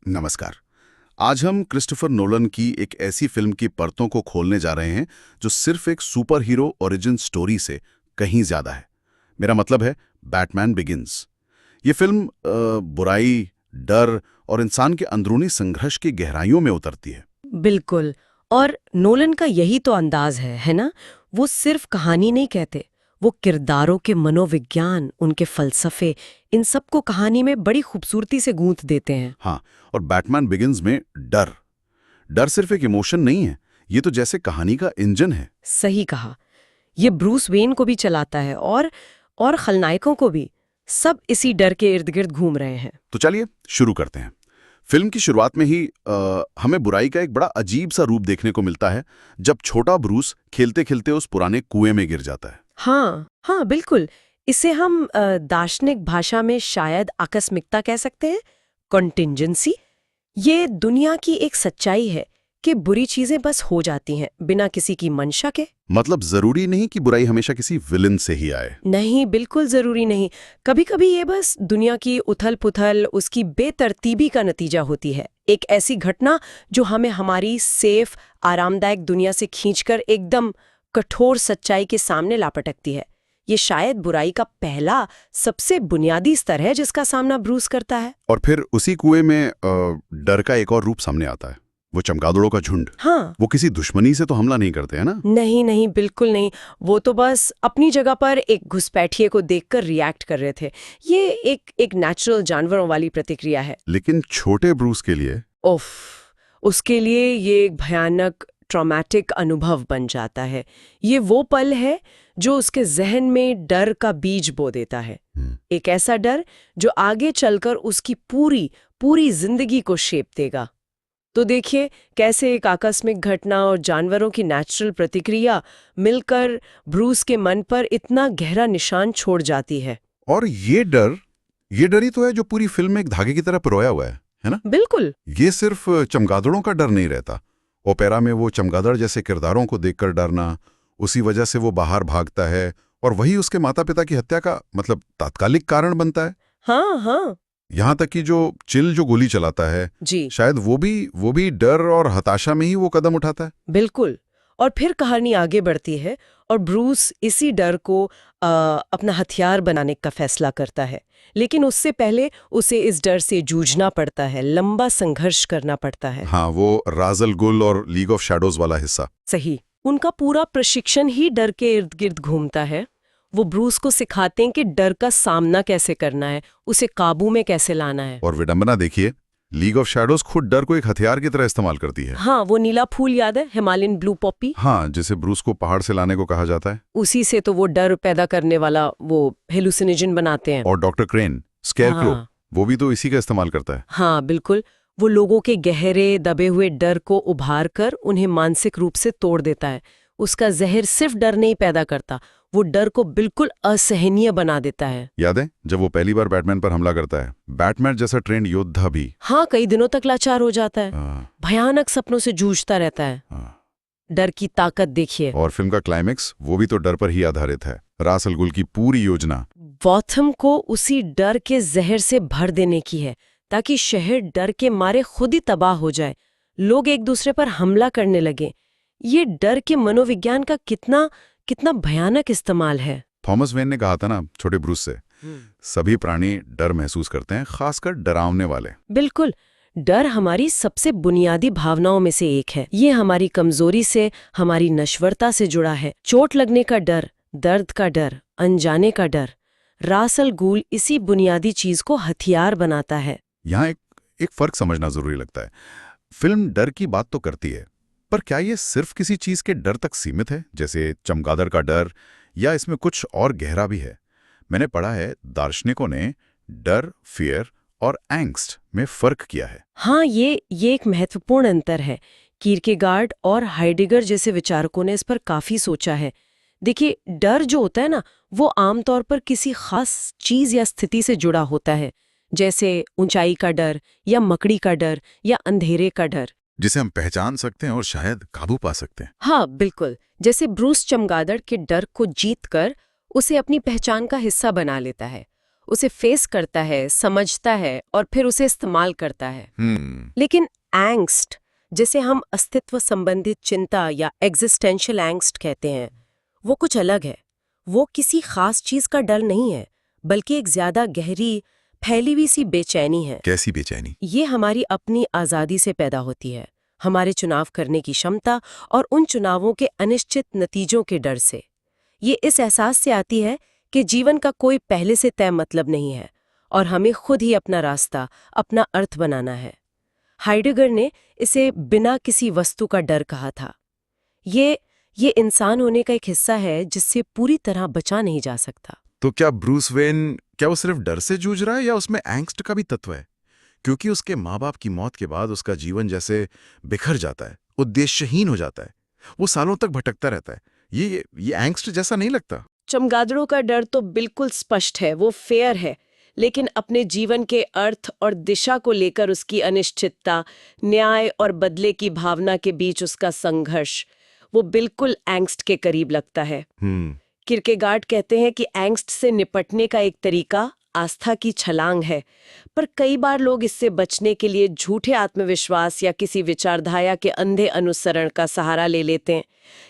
नमस्कार। आज हम क्रिस्टोफर नोलन की एक ऐसी फिल्म की परतों को खोलने जा रहे हैं जो सिर्फ एक सुपर हीरो ओरिजिन स्टोरी से कहीं ज्यादा है। मेरा मतलब है बैटमैन बिगिंस। ये फिल्म बुराई, डर और इंसान के अंदरूनी संघर्ष की गहराइयों में उतरती है। बिल्कुल। और नोलन का यही तो अंदाज है ना? वो सिर्फ कहानी नहीं कहते, वो किरदारों के मनोविज्ञान, उनके फलसफे, इन सबको कहानी में बड़ी खूबसूरती से गूंथ देते हैं। हाँ, और बैटमैन बिगिंस में डर डर सिर्फ एक इमोशन नहीं है, ये तो जैसे कहानी का इंजन है। सही कहा। ये ब्रूस वेन को भी चलाता है और खलनायकों को भी। सब इसी डर के इर्द गिर्द घूम रहे हैं। तो चलिए शुरू करते हैं। फिल्म की शुरुआत में ही हमें बुराई का एक बड़ा अजीब सा रूप देखने को मिलता है, जब छोटा ब्रूस खेलते खेलते उस पुराने कुएं में गिर जाता है। हाँ हाँ, बिल्कुल। इसे हम दार्शनिक भाषा में शायद आकस्मिकता कह सकते हैं, कॉन्टिंजेंसी। ये दुनिया की एक सच्चाई है कि बुरी चीजें बस हो जाती हैं बिना किसी की मंशा के। मतलब जरूरी नहीं कि बुराई हमेशा किसी विलन से ही आए। नहीं, बिल्कुल जरूरी नहीं। कभी कभी ये बस दुनिया की उथल पुथल, उसकी बेतरतीबी का नतीजा होती है। एक ऐसी घटना जो हमें हमारी सेफ, आरामदायक दुनिया से खींचकर एकदम कठोर सच्चाई के सामने लापटकती है। ये शायद बुराई का पहला, सबसे बुनियादी स्तर है जिसका सामना ब्रूस करता है। और फिर उसी कुएं में डर का एक और रूप सामने आता है, वो चमगादड़ों का झुंड। हाँ। वो किसी दुश्मनी से तो हमला नहीं करते हैं ना? नहीं नहीं, बिल्कुल नहीं। वो तो बस अपनी जगह पर एक घुसपैठिए को देखकर रिएक्ट कर रहे थे। ये एक नेचुरल जानवरों वाली प्रतिक्रिया है। लेकिन छोटे ब्रूस के लिए उफ, उसके लिए ये एक भयानक ट्रॉमेटिक अनुभव बन जाता है। ये वो पल है जो उसके जहन में डर का बीज बो देता है। एक ऐसा डर जो आगे चलकर उसकी पूरी पूरी जिंदगी को शेप देगा। तो देखिए कैसे एक आकस्मिक घटना और जानवरों की नेचुरल प्रतिक्रिया मिलकर ब्रूस के मन पर इतना गहरा निशान छोड़ जाती है। और ये डर ही तो है जो पूरी फिल्म में एक धागे की तरह पिरोया हुआ है ना? बिल्कुल। ये सिर्फ चमगादड़ों का डर नहीं रहता। ओपेरा में वो चमगादड़ जैसे किरदारों को देखकर डरना, उसी वजह से वो बाहर भागता है, और वही उसके माता पिता की हत्या का मतलब तात्कालिक कारण बनता है। हाँ हाँ यहाँ तक कि जो गोली चलाता है जी, शायद वो भी डर और हताशा में ही वो कदम उठाता है। बिल्कुल। और फिर कहानी आगे बढ़ती है और ब्रूस इसी डर को अपना हथियार बनाने का फैसला करता है। लेकिन उससे पहले उसे इस डर से जूझना पड़ता है, लंबा संघर्ष करना पड़ता है। हाँ, वो राजल गुल और लीग ऑफ शैडोज वाला हिस्सा। सही। उनका पूरा प्रशिक्षण ही डर के इर्द गिर्द घूमता है। वो ब्रूस को सिखाते हैं कि डर का सामना कैसे करना है, उसे काबू में कैसे लाना है। और विडंबना देखिए, लीग ऑफ शैडोज खुद डर को एक हथियार की तरह इस्तेमाल करती है। हाँ, वो नीला फूल याद है, हिमालयन ब्लू पॉपी? हाँ, जिसे ब्रूस को पहाड़ से लाने को कहा जाता है। उसी से तो वो डर पैदा करने वाला वो हेलुसिनोजन बनाते हैं। और डॉक्टर क्रेन, स्केयरक्रो, हाँ। वो भी तो इसी का इस्तेमाल करता है। हाँ बिल्कुल। वो लोगों के गहरे दबे हुए डर को उभार कर उन्हें मानसिक रूप से तोड़ देता है। उसका जहर सिर्फ डर नहीं पैदा करता, वो डर को बिल्कुल असहनीय बना देता है। याद है जब वो पहली बार बैटमैन पर हमला करता है? बैटमैन जैसा ट्रेंड योद्धा भी हाँ, कई दिनों तक लाचार हो जाता है, भयानक सपनों से जूझता रहता है। डर की ताकत देखिए। और फिल्म का क्लाइमेक्स वो भी तो डर पर ही आधारित है। रास अल गुल की पूरी योजना गॉथम को उसी डर के जहर से भर देने की है, ताकि शहर डर के मारे खुद ही तबाह हो जाए, लोग एक दूसरे पर हमला करने लगे। ये डर के मनोविज्ञान का कितना कितना भयानक इस्तेमाल है। थॉमस वेन ने कहा था ना छोटे ब्रूस से, सभी प्राणी डर महसूस करते हैं, खासकर डरावने वाले। बिल्कुल। डर हमारी सबसे बुनियादी भावनाओं में से एक है। ये हमारी कमजोरी से, हमारी नश्वरता से जुड़ा है। चोट लगने का डर, दर्द का डर, अनजाने का डर। रास अल गुल इसी बुनियादी चीज को हथियार बनाता है। यहाँ एक फर्क समझना जरूरी लगता है। फिल्म डर की बात तो करती है, पर क्या ये सिर्फ किसी चीज के डर तक सीमित है, जैसे चमगादड़ का डर, या इसमें कुछ और गहरा भी है? मैंने पढ़ा है दार्शनिकों ने डर, फियर और एंग्स्ट में फर्क किया है। हाँ, ये एक महत्वपूर्ण अंतर है। कीरकेगार्ड और हाइडेगर जैसे विचारकों ने इस पर काफी सोचा है। देखिए, डर जो होता है ना, वो आमतौर पर किसी खास चीज या स्थिति से जुड़ा होता है, जैसे ऊंचाई का डर या मकड़ी का डर या अंधेरे का डर, जिसे हम पहचान सकते हैं और शायद काबू पा सकते हैं। हाँ बिल्कुल। जैसे ब्रूस चमगादड़ के डर को जीतकर उसे अपनी पहचान का हिस्सा बना लेता है। उसे फेस करता है, समझता है और फिर उसे इस्तेमाल करता है। लेकिन एंग्स्ट, जिसे हम अस्तित्व संबंधित चिंता या एग्जिस्टेंशियल एंग्स्ट कहते हैं, वो कुछ अलग है। वो किसी खास चीज का डर नहीं है, बल्कि एक ज्यादा गहरी, फैली हुई सी बेचैनी है। कैसी बेचैनी? ये हमारी अपनी आज़ादी से पैदा होती है, हमारे चुनाव करने की क्षमता और उन चुनावों के अनिश्चित नतीजों के डर से। ये इस एहसास से आती है कि जीवन का कोई पहले से तय मतलब नहीं है और हमें खुद ही अपना रास्ता, अपना अर्थ बनाना है। हाइडेगर ने इसे बिना किसी वस्तु का डर कहा था। ये इंसान होने का एक हिस्सा है जिससे पूरी तरह बचा नहीं जा सकता। तो क्या ब्रूस वेन, क्या वो सिर्फ डर से जूझ रहा है या उसमें एंग्स्ट का भी तत्व है? क्योंकि उसके माँ बाप की मौत के बाद उसका जीवन जैसे बिखर जाता है, उद्देश्यहीन हो जाता है, वो सालों तक भटकता रहता है। ये एंग्स्ट जैसा नहीं लगता? चमगादड़ों का डर तो बिल्कुल स्पष्ट है, वो फेयर है, लेकिन अपने जीवन के अर्थ और दिशा को लेकर उसकी अनिश्चितता, न्याय और बदले की भावना के बीच उसका संघर्ष, वो बिल्कुल एंग्स्ट के करीब लगता है। किरकेगार्ड कहते हैं कि एंग्स्ट से निपटने का एक तरीका आस्था की छलांग है, पर कई बार लोग इससे बचने के लिए झूठे आत्मविश्वास या किसी विचारधारा के अंधे अनुसरण का सहारा ले लेते हैं।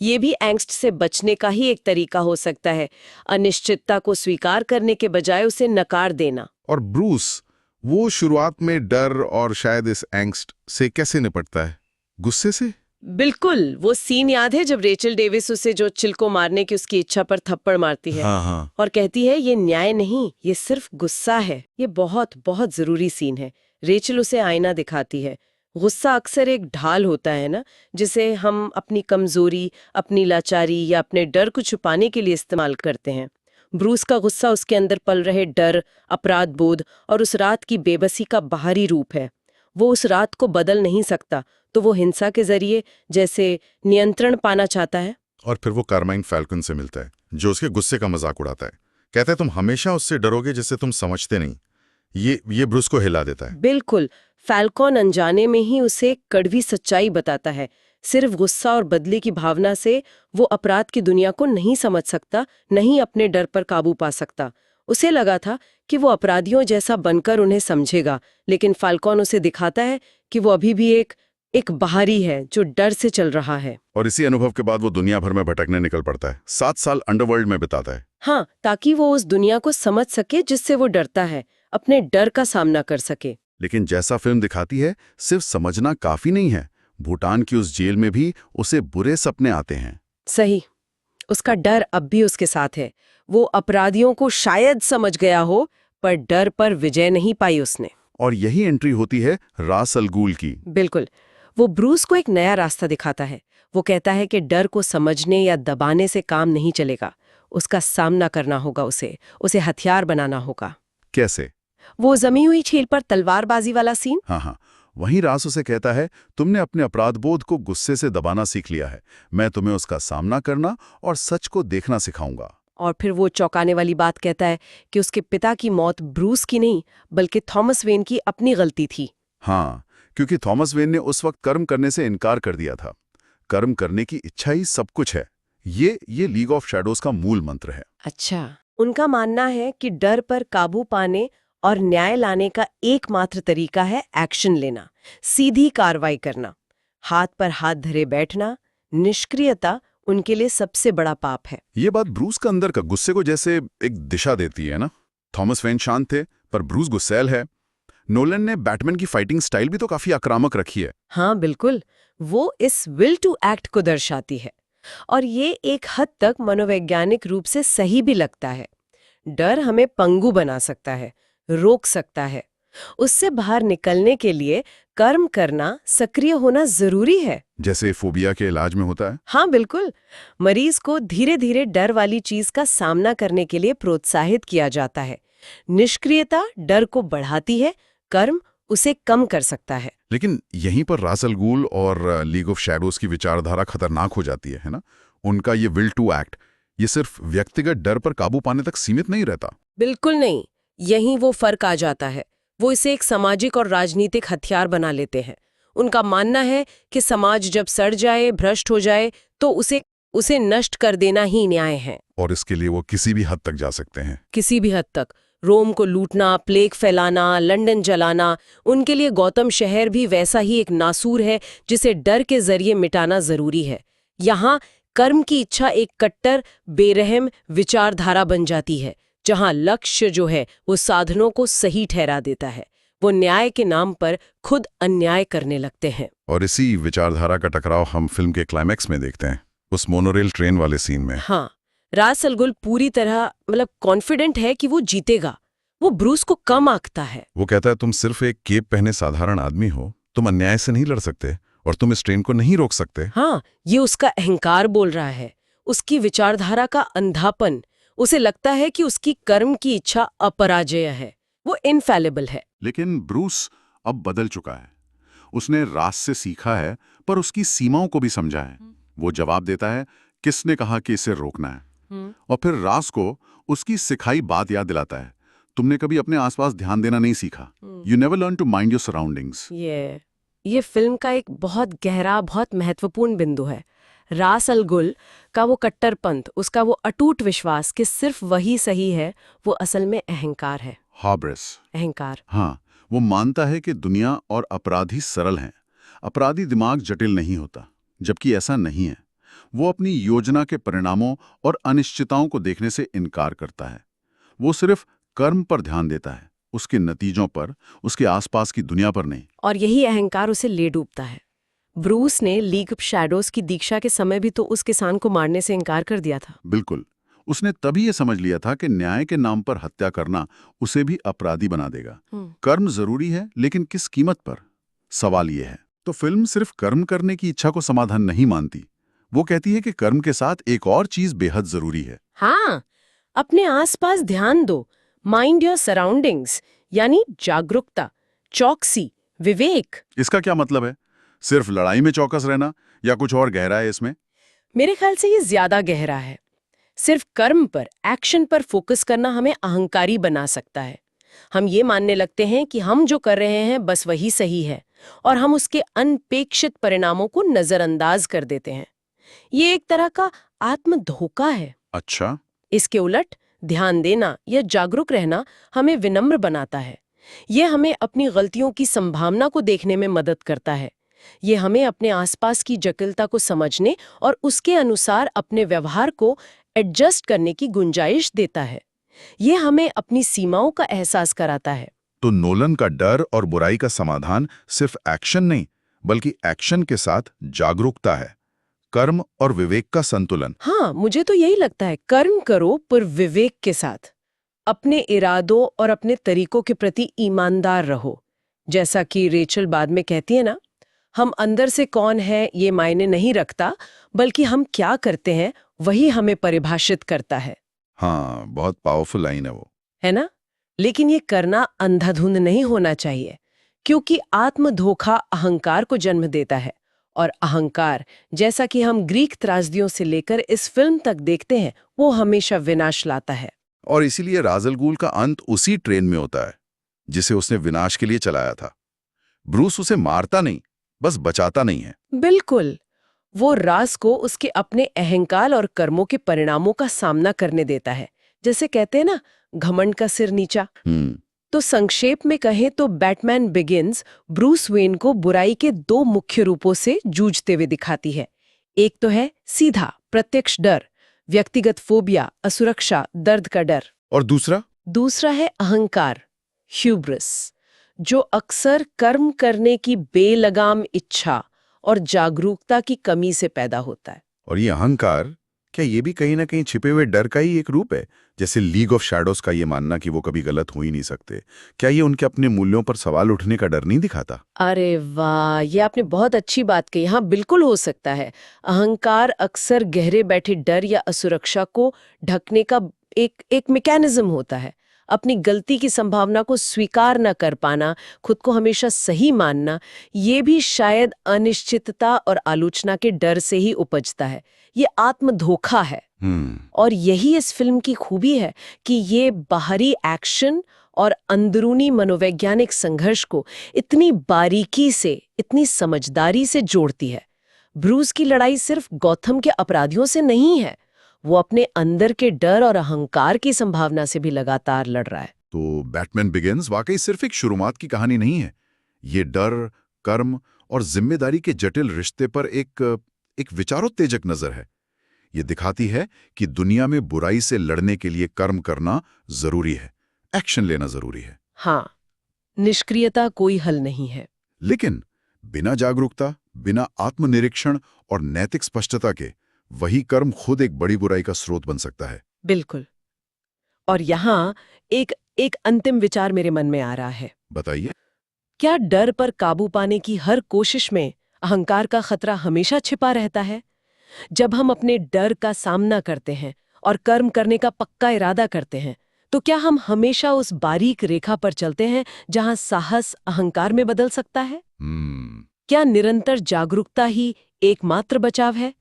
ये भी एंग्स्ट से बचने का ही एक तरीका हो सकता है, अनिश्चितता को स्वीकार करने के बजाय उसे नकार देना। और ब्रूस, वो शुरुआत में डर और शायद इस एंग्स्ट से कैसे निपटता है? गुस्से से? बिल्कुल। वो सीन याद है जब रेचल डेविस उसे जो चिल को मारने की उसकी इच्छा पर थप्पड़ मारती है। हाँ। और कहती है ये न्याय नहीं, ये सिर्फ गुस्सा है। ये बहुत बहुत जरूरी सीन है। रेचल उसे आईना दिखाती है। गुस्सा अक्सर एक ढाल होता है ना, जिसे हम अपनी कमजोरी, अपनी लाचारी या अपने डर को छुपाने के लिए इस्तेमाल करते हैं। ब्रूस का गुस्सा उसके अंदर पल रहे डर, अपराध बोध और उस रात की बेबसी का बाहरी रूप है। वो उस रात को बदल नहीं सकता, तो वो हिंसा के जरिए जैसे नियंत्रण पाना चाहता है। और फिर वो कारमाइन फैल्कन से मिलता है, जो उसके गुस्से का मजाक उड़ाता है। कहता है तुम हमेशा उससे डरोगे जिसे तुम समझते नहीं। ये ब्रूस को हिला देता है। बिल्कुल। फैल्कॉन अनजाने में ही उसे कड़वी सच्चाई बताता है। सिर्फ गुस्सा और बदले की भावना से वो अपराध की दुनिया को नहीं समझ सकता, नहीं अपने डर पर काबू पा सकता। उसे लगा था कि वो अपराधियों जैसा बनकर उन्हें समझेगा, लेकिन फैल्कॉन उसे दिखाता है कि वो अभी भी एक बाहरी है जो डर से चल रहा है। और इसी अनुभव के बाद वो दुनिया भर में भटकने निकल पड़ता है। 7 साल अंडरवर्ल्ड में बिताता है। हाँ, ताकि वो उस दुनिया को समझ सके जिससे वो डरता है, अपने डर का सामना कर सके। लेकिन जैसा फिल्म दिखाती है, सिर्फ समझना काफी नहीं है। भूटान की उस जेल में भी उसे बुरे सपने आते हैं। सही। उसका डर अब भी उसके साथ है। वो अपराधियों को शायद समझ गया हो, पर डर पर विजय नहीं पाई उसने। और यही एंट्री होती है रास अल गूल की। बिल्कुल। वो ब्रूस को एक नया रास्ता दिखाता है। वो कहता है कि डर को समझने या दबाने से काम नहीं चलेगा, उसका सामना करना होगा, उसे हथियार बनाना होगा। कैसे? वो जमी हुई छील पर तलवारबाजी वाला सीन। हाँ, वहीं रास उसे कहता है, तुमने अपने अपराधबोध को गुस्से से दबाना सीख लिया है, मैं तुम्हें उसका सामना करना और सच को देखना सिखाऊंगा। और फिर वो चौंकाने वाली बात कहता है कि उसके पिता की मौत ब्रूस की नहीं, बल्कि थॉमस वेन की अपनी गलती थी। हाँ, क्योंकि थॉमस वेन ने उस वक्त कर्म करने से इनकार कर दिया था। कर्म करने की इच्छा ही सब कुछ है। ये लीग ऑफ शैडोज का मूल मंत्र है। अच्छा। उनका मानना है कि डर पर काबू पाने और न्याय लाने का एकमात्र तरीका है एक्शन लेना, सीधी कार्रवाई करना। हाथ पर हाथ धरे बैठना, निष्क्रियता उनके लिए सबसे बड़ा पाप है। ये बात ब्रूस का अंदर का गुस्से को जैसे एक दिशा देती है ना। थॉमस वेन शांत थे, पर ब्रूस गुस्सैल है। नोलन ने बैटमैन की फाइटिंग स्टाइल भी तो काफी आक्रामक रखी है। हाँ बिल्कुल, वो इस विल टू एक्ट को दर्शाती है, और ये एक हद तक मनोवैज्ञानिक रूप से सही भी लगता है। डर हमें पंगु बना सकता है, रोक सकता है। उससे बाहर निकलने के लिए कर्म करना, सक्रिय होना जरूरी है, जैसे फोबिया के इलाज में होता है। हाँ बिल्कुल। मरीज को धीरे धीरे डर वाली चीज का सामना करने के लिए प्रोत्साहित किया जाता है। निष्क्रियता डर को बढ़ाती है, कर्म उसे कम कर सकता है। लेकिन यहीं पर रास अल गूल और लीग ऑफ शैडोज की विचारधारा खतरनाक हो जाती है ना। उनका ये विल टू एक्ट, ये सिर्फ व्यक्तिगत डर पर काबू पाने तक सीमित नहीं रहता। बिल्कुल नहीं। यहीं वो फर्क आ जाता है। वो इसे एक सामाजिक और राजनीतिक हथियार बना लेते हैं। उनका मानना है कि समाज जब सड़ जाए, भ्रष्ट हो जाए, तो उसे नष्ट कर देना ही न्याय है। और इसके लिए वो किसी भी हद तक जा सकते हैं। किसी भी हद तक। रोम को लूटना, प्लेग फैलाना, लंदन जलाना, उनके लिए गौतम शहर भी वैसा ही एक नासूर है जिसे डर के जरिए मिटाना जरूरी है। यहाँ कर्म की इच्छा एक कट्टर, बेरहम विचारधारा बन जाती है, जहाँ लक्ष्य जो है वो साधनों को सही ठहरा देता है। वो न्याय के नाम पर खुद अन्याय करने लगते हैं। और इसी विचारधारा का टकराव हम फिल्म के क्लाइमैक्स में देखते हैं, उस मोनोरेल ट्रेन वाले सीन में। हाँ, रास अल गुल पूरी तरह कॉन्फिडेंट है कि वो जीतेगा। वो ब्रूस को कम आंकता है। वो कहता है तुम सिर्फ एक केप पहने साधारण आदमी हो, तुम अन्याय से नहीं लड़ सकते और तुम इस ट्रेन को नहीं रोक सकते। हाँ, ये उसका अहंकार बोल रहा है, उसकी विचारधारा का अंधापन। उसे लगता है कि उसकी कर्म की इच्छा अपराजेय है, वो इनफैलिबल है। लेकिन ब्रूस अब बदल चुका है। उसने रास से सीखा है, पर उसकी सीमाओं को भी समझा है। वो जवाब देता है, किसने कहा कि इसे रोकना है? और फिर रास को उसकी सिखाई बात याद दिलाता है, तुमने कभी अपने आसपास ध्यान देना नहीं सीखा। You never learn to mind your surroundings. ये फिल्म का एक बहुत गहरा, बहुत महत्वपूर्ण बिंदु है। रास अल गुल का वो कट्टरपंथ, उसका वो अटूट विश्वास कि सिर्फ वही सही है, वो असल में अहंकार है। हाब्रेस अहंकार। हाँ, वो मानता है कि दुनिया और अपराधी सरल हैं। अपराधी दिमाग जटिल नहीं होता, जबकि ऐसा नहीं है। वो अपनी योजना के परिणामों और अनिश्चितताओं को देखने से इनकार करता है। वो सिर्फ कर्म पर ध्यान देता है, उसके नतीजों पर, उसके आसपास की दुनिया पर नहीं। और यही अहंकार उसे ले डूबता है। ब्रूस ने लीग ऑफ शैडोज की दीक्षा के समय भी तो उस किसान को मारने से इनकार कर दिया था। बिल्कुल, उसने तभी ये समझ लिया था कि न्याय के नाम पर हत्या करना उसे भी अपराधी बना देगा। कर्म जरूरी है, लेकिन किस कीमत पर? सवाल ये है। तो फिल्म सिर्फ कर्म करने की इच्छा को समाधान नहीं मानती। वो कहती है कि कर्म के साथ एक और चीज बेहद जरूरी है। हाँ, अपने आसपास ध्यान दो, माइंड योर सराउंडिंग्स, यानी जागरूकता, चौकसी, विवेक। इसका क्या मतलब है? सिर्फ लड़ाई में चौकस रहना या कुछ और गहरा है इसमें? मेरे ख्याल से ये ज्यादा गहरा है। सिर्फ कर्म पर, एक्शन पर फोकस करना हमें अहंकारी बना सकता है। हम ये मानने लगते हैं कि हम जो कर रहे हैं बस वही सही है, और हम उसके अनपेक्षित परिणामों को नजरअंदाज कर देते हैं। ये एक तरह का आत्म धोखा है। अच्छा। इसके उलट ध्यान देना या जागरूक रहना हमें विनम्र बनाता है। ये हमें अपनी गलतियों की संभावना को देखने में मदद करता है। ये हमें अपने आसपास की जटिलता को समझने और उसके अनुसार अपने व्यवहार को एडजस्ट करने की गुंजाइश देता है। ये हमें अपनी सीमाओं का एहसास कराता है। तो नोलन का डर और बुराई का समाधान सिर्फ एक्शन नहीं, बल्कि एक्शन के साथ जागरूकता है, कर्म और विवेक का संतुलन। हाँ, मुझे तो यही लगता है, कर्म करो पर विवेक के साथ। अपने इरादों और अपने तरीकों के प्रति ईमानदार रहो। जैसा कि रेचल बाद में कहती है ना, हम अंदर से कौन है ये मायने नहीं रखता, बल्कि हम क्या करते हैं वही हमें परिभाषित करता है। हाँ, बहुत पावरफुल लाइन है वो, है ना? लेकिन ये करना अंधाधुंध नहीं होना चाहिए, क्योंकि आत्म धोखा अहंकार को जन्म देता है, और अहंकार, जैसा कि हम ग्रीक त्रासदियों से लेकर इस फिल्म तक देखते हैं, वो हमेशा विनाश लाता है। और इसीलिए रास अल गुल का अंत उसी ट्रेन में होता है जिसे उसने विनाश के लिए चलाया था। ब्रूस उसे मारता नहीं, बस बचाता नहीं है। बिल्कुल, वो रास को उसके अपने अहंकार और कर्मों के परिणामों का सामना करने देता है। जैसे कहते हैं ना, घमंड का सिर नीचा। तो संक्षेप में कहें तो बैटमैन बिगिंस ब्रूस वेन को बुराई के दो मुख्य रूपों से जूझते हुए दिखाती है। एक तो है सीधा प्रत्यक्ष डर, व्यक्तिगत फोबिया, असुरक्षा, दर्द का डर। और दूसरा है अहंकार, ह्यूब्रिस, जो अक्सर कर्म करने की बेलगाम इच्छा और जागरूकता की कमी से पैदा होता है। और ये अहंकार, क्या ये भी कहीं ना कहीं छिपे हुए डर का ही एक रूप है? जैसे लीग ऑफ शैडोज का ये मानना कि वो कभी गलत हो ही नहीं सकते, क्या ये उनके अपने मूल्यों पर सवाल उठने का डर नहीं दिखाता? अरे वाह, ये आपने बहुत अच्छी बात कही। हाँ, बिल्कुल हो सकता है। अहंकार अक्सर गहरे बैठे डर या असुरक्षा को ढकने का एक मैकेनिज्म होता है। अपनी गलती की संभावना को स्वीकार न कर पाना, खुद को हमेशा सही मानना, ये भी शायद अनिश्चितता और आलोचना के डर से ही उपजता है। ये आत्म धोखा है। और यही इस फिल्म की खूबी है कि ये बाहरी एक्शन और अंदरूनी मनोवैज्ञानिक संघर्ष को इतनी बारीकी से, इतनी समझदारी से जोड़ती है। ब्रूस की लड़ाई सिर्फ गॉथम के अपराधियों से नहीं है, वो अपने अंदर के डर और अहंकार की संभावना से भी लगातार लड़ रहा है। तो बैटमैन बिगिंस वाकई सिर्फ एक शुरुआत की कहानी नहीं है। ये डर, कर्म और जिम्मेदारी के जटिल रिश्ते पर एक विचारोत्तेजक नजर है। ये दिखाती है कि दुनिया में बुराई से लड़ने के लिए कर्म करना जरूरी है, एक्शन लेना जरूरी है। हाँ, निष्क्रियता कोई हल नहीं है। लेकिन बिना जागरूकता, बिना आत्मनिरीक्षण और नैतिक स्पष्टता के वही कर्म खुद एक बड़ी बुराई का स्रोत बन सकता है। बिल्कुल। और यहाँ एक अंतिम विचार मेरे मन में आ रहा है। बताइए। क्या डर पर काबू पाने की हर कोशिश में अहंकार का खतरा हमेशा छिपा रहता है? जब हम अपने डर का सामना करते हैं और कर्म करने का पक्का इरादा करते हैं, तो क्या हम हमेशा उस बारीक रेखा पर चलते हैं जहां साहस अहंकार में बदल सकता है? क्या निरंतर जागरूकता ही एकमात्र बचाव है,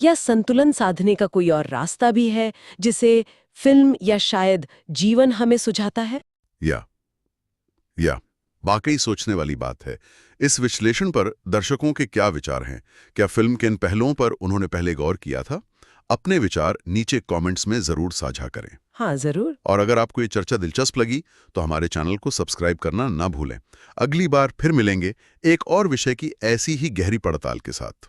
या संतुलन साधने का कोई और रास्ता भी है जिसे फिल्म या शायद जीवन हमें सुझाता है? या वाकई सोचने वाली बात है। इस विश्लेषण पर दर्शकों के क्या विचार हैं? क्या फिल्म के इन पहलुओं पर उन्होंने पहले गौर किया था? अपने विचार नीचे कमेंट्स में जरूर साझा करें। हाँ, जरूर। और अगर आपको ये चर्चा दिलचस्प लगी तो हमारे चैनल को सब्सक्राइब करना ना भूलें। अगली बार फिर मिलेंगे एक और विषय की ऐसी ही गहरी पड़ताल के साथ।